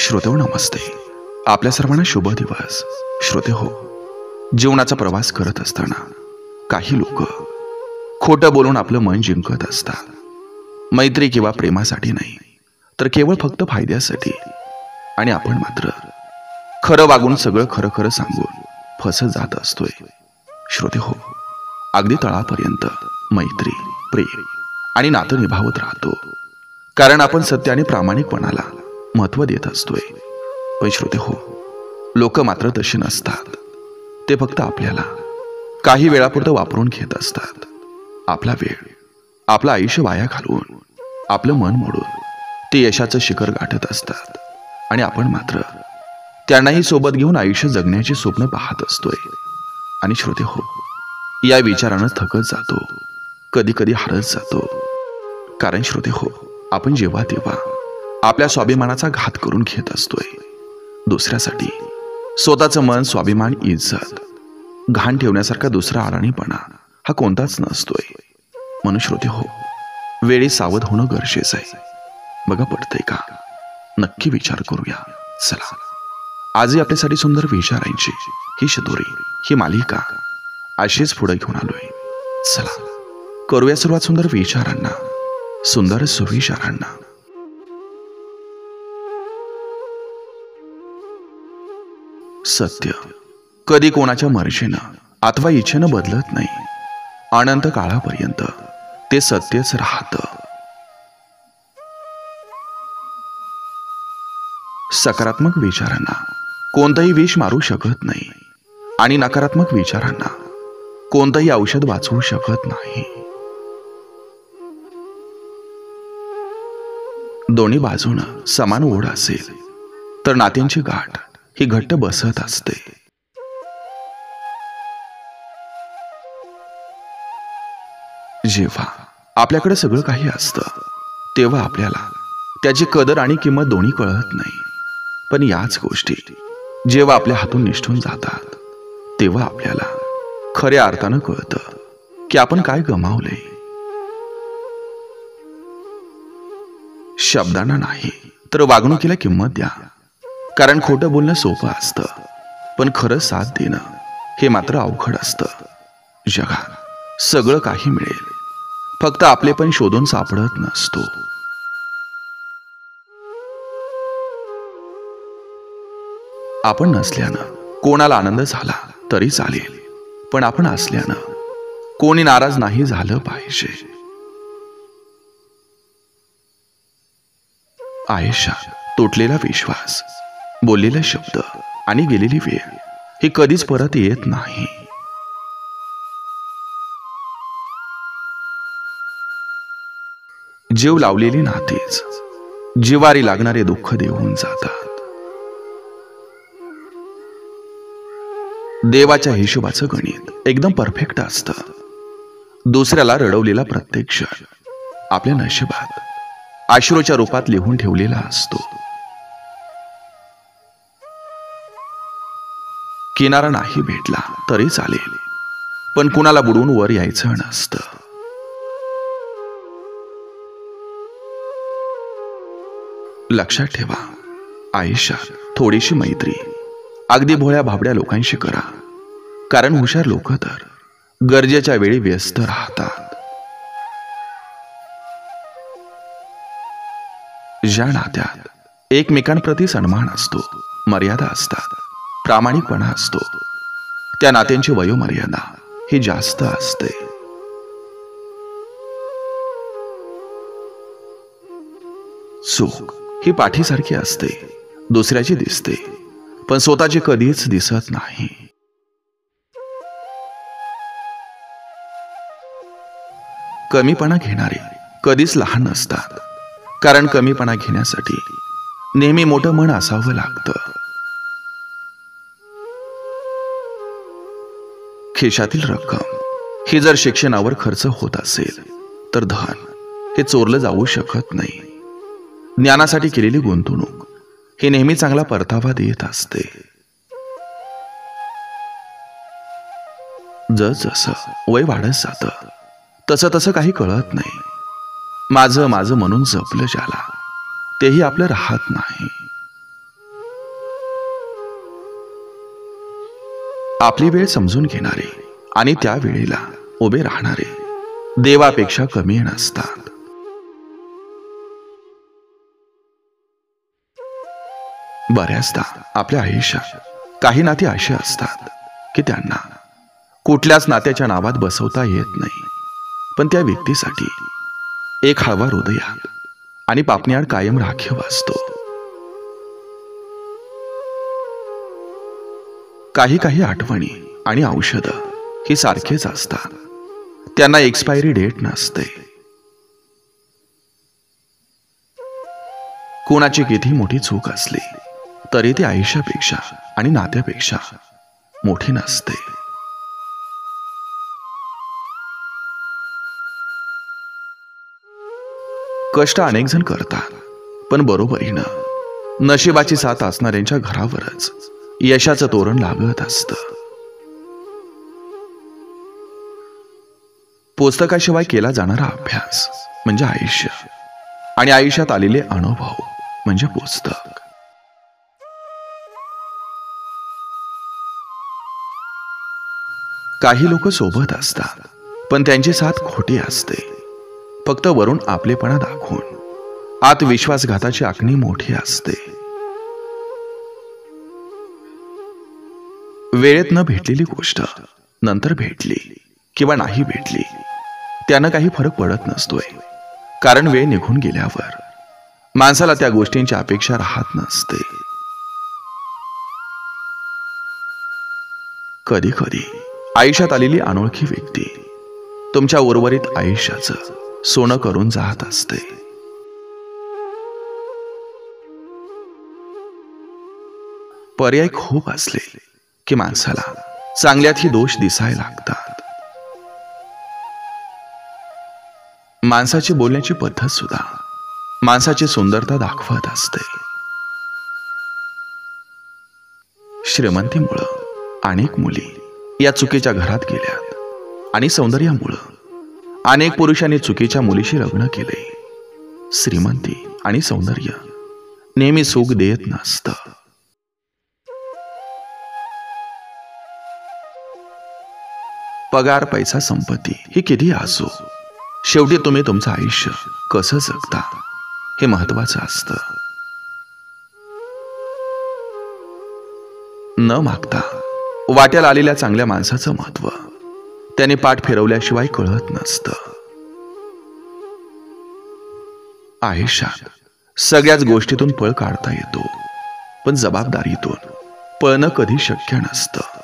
श्रोते हो, नमस्ते. आपल्या सर्वांना शुभ दिवस. श्रोते हो, जीवनाचा प्रवास करत असताना काही लोक खोटं बोलून आपलं मन जिंकत असतात. मैत्री किंवा प्रेमासाठी नाही, तर केवळ फक्त फायद्यासाठी. आणि आपण मात्र खरं वागून सगळं खरं खरं सांगून फसत जात असतोय. श्रोते हो, अगदी तळापर्यंत मैत्री, प्रेम आणि नातं निभावत राहतो, कारण आपण सत्य आणि प्रामाणिकपणाला महत्व देत असतोय. पण श्रोते हो, लोक मात्र तसे नसतात. ते फक्त आपल्याला काही वेळापुरतं वापरून घेत असतात. आपला वेळ, आपलं आयुष्य वाया घालवून, आपलं मन मोडून ते यशाचं शिखर गाठत असतात. आणि आपण मात्र त्यांनाही सोबत घेऊन आयुष्य जगण्याची स्वप्न पाहत असतोय. आणि श्रोते हो, या विचारानं थकत जातो, कधी कधी हारत जातो. कारण श्रोते हो, आपण जेव्हा तेव्हा आपल्या स्वाभिमानाचा घात करून घेत असतोय. दुसऱ्यासाठी स्वतःचं मन, स्वाभिमान, इज्जत घाण ठेवण्यासारखा दुसरा अडाणीपणा हा कोणताच नसतोय. म्हणून श्रोते हो, वेळी सावध होणं गरजेचं आहे. बघा, पडतंय का? नक्की विचार करूया. चला, आजही आपल्यासाठी सुंदर विचारांची ही शतोरी, ही मालिका अशीच पुढे घेऊन आलोय. चला, करूया सुरुवात सुंदर विचारांना, सुंदर सुविचारांना. सत्य कधी कोणाच्या मर्जीनं अथवा इच्छेनं बदलत नाही. अनंत काळापर्यंत ते सत्यच राहतं. सकारात्मक विचारांना कोणतंही विष मारू शकत नाही, आणि नकारात्मक विचारांना कोणतंही औषध वाचवू शकत नाही. दोन्ही बाजूनं समान ओढ असेल तर नात्यांची गाठ ही घट्ट बसत असते. जेव्हा आपल्याकडे सगळं काही असतं, तेव्हा आपल्याला त्याची कदर आणि किंमत दोन्ही कळत नाही. पण याच गोष्टी जेव्हा आपल्या हातून निष्ठून जातात, तेव्हा आपल्याला खऱ्या अर्थानं कळतं की आपण काय गमावलंय. शब्दांना नाही, तर वागणुकीला किंमत द्या. कारण खोटं बोलणं सोपं असतं, पण खरं साथ देणं हे मात्र अवघड असतं. जगात सगळं काही मिळेल, फक्त आपले पण शोधून सापडत नसतो. आपण नसल्यानं कोणाला आनंद झाला तरी चालेल, पण आपण असल्यानं कोणी नाराज नाही झालं पाहिजे. आयुष्यात तुटलेला विश्वास, बोललेले शब्द आणि गेलेली वेळ ही कधीच परत येत नाही. जीव लावलेली नातीच जिवारी लागणारे दुःख देऊन जातात. देवाच्या हिशोबाचं गणित एकदम परफेक्ट असतं. दुसऱ्याला रडवलेला प्रत्येक क्षण आपल्या नशिबात अश्रूच्या रूपात लिहून ठेवलेला असतो. किनारा नाही भेटला तरी चालेल, पण कुणाला बुडून वर यायचं नसतं. लक्षात ठेवा, आयुष्यात थोडीशी मैत्री अगदी भोळ्या भाबड्या लोकांशी करा, कारण हुशार लोक तर गरजेच्या वेळी व्यस्त राहतात. ज्या नात्यात एकमेकांप्रती सन्मान असतो, मर्यादा असतात, प्रामाणिकपणा असतो, त्या नात्यांची वयोमर्यादा ही जास्त असते. चूक ही पाठीसारखी असते, दुसऱ्याची दिसते, पण स्वतःची कधीच दिसत नाही. कमीपणा घेणारे कधीच लहान नसतात, कारण कमीपणा घेण्यासाठी नेहमी मोठं मन असावं लागतं. खिशातील रक्कम ही जर शिक्षणावर खर्च होत असेल, तर धन हे चोरलं जाऊ शकत नाही. ज्ञानासाठी केलेली गुंतवणूक हे नेहमी चांगला परतावा देत असते. जसं वय वाढत जातं, तसं तसं काही कळत नाही. माझं माझं म्हणून जपलं ज्याला, तेही आपलं राहत नाही. आपली वेळ समजून घेणारे आणि त्या वेळेला उभे राहणारे देवापेक्षा कमी नसतात. बऱ्याचदा आपल्या आयुष्यात काही नाती अशी असतात की त्यांना कुठल्याच नात्याच्या नावात बसवता येत नाही, पण त्या व्यक्तीसाठी एक हळवा हृदय आणि पापण्याड कायम राखीव असतो. काही काही आठवणी आणि औषधं ही सारखेच असतात, त्यांना एक्सपायरी डेट नसते. कोणाची किती मोठी चूक असली तरी ती आयुष्यापेक्षा आणि नात्यापेक्षा मोठी नसते. कष्ट अनेक जण करतात, पण बरोबरीनं नशिबाची साथ असणाऱ्यांच्या घरावरच यशाचं तोरण लागत असतं. पुस्तकाशिवाय केला जाणारा अभ्यास म्हणजे आयुष्य, आणि आयुष्यात आलेले अनुभव म्हणजे पुस्तक. काही लोक सोबत असतात, पण त्यांची साथ खोटी असते. फक्त वरून आपलेपणा दाखवून आत विश्वासघाताची आखणी मोठी असते. वेळेत न भेटलेली गोष्ट नंतर भेटली किंवा नाही भेटली त्यानं काही फरक पडत नसतोय, कारण वेळ निघून गेल्यावर माणसाला त्या गोष्टींची अपेक्षा राहत नसते. कधी कधी आयुष्यात आलेली अनोळखी व्यक्ती तुमच्या उर्वरित आयुष्याचं सोनं करून जात असते. पर्याय खूप असले की माणसाला चांगल्यातही दोष दिसायला लागतात. माणसाची बोलण्याची पद्धत सुद्धा माणसाची सुंदरता दाखवत असते. श्रीमंतीमुळं अनेक मुली या चुकीच्या घरात गेल्यात आणि सौंदर्यामुळं अनेक पुरुषांनी चुकीच्या मुलीशी लग्न केले. श्रीमंती आणि सौंदर्य नेहमी सुख देत नसतं. पगार, पैसा, संपत्ती ही किती असो, शेवटी तुम्ही तुमचं आयुष्य कसं जगता हे महत्वाचं असतं. न मागता वाट्याला आलेल्या चांगल्या माणसाचं महत्व त्याने पाठ फिरवल्याशिवाय कळत नसतं. आयुष्यात सगळ्याच गोष्टीतून पळ काढता येतो, पण जबाबदारीतून पळणं कधी शक्य नसतं.